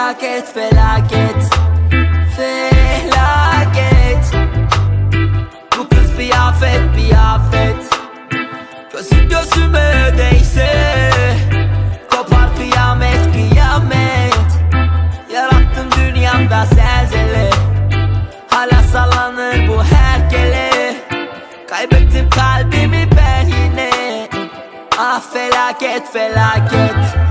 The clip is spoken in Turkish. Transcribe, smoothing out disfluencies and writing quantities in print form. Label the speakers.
Speaker 1: felaket felaket felaket. Bu kız bir afet bir afet. Gözü gözüme değse kopar kıyamet kıyamet. Yarattım dünyamda zelzele, hala sallanır bu herkele. Kaybettim kalbimi ben yine. Ah felaket felaket.